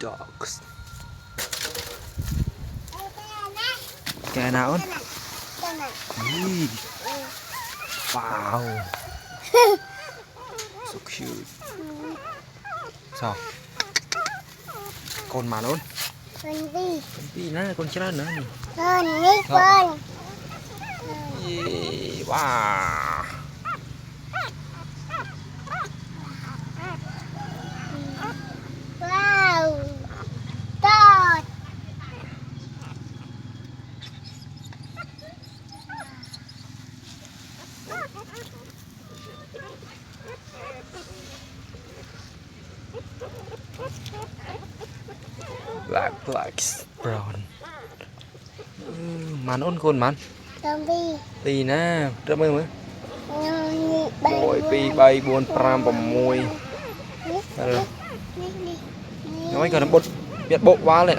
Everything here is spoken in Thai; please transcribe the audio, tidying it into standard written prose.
dogs แกนะอ้นนี่ wow so cute sao con mà luôn con đi nè con chết nữa nè wow black brown มันอ้นคนมันตีนะเริ่มมือโอ้ยปีใบบัวปรามปมวยน้อยก่อนนะบดเบียดโบกว้าเลย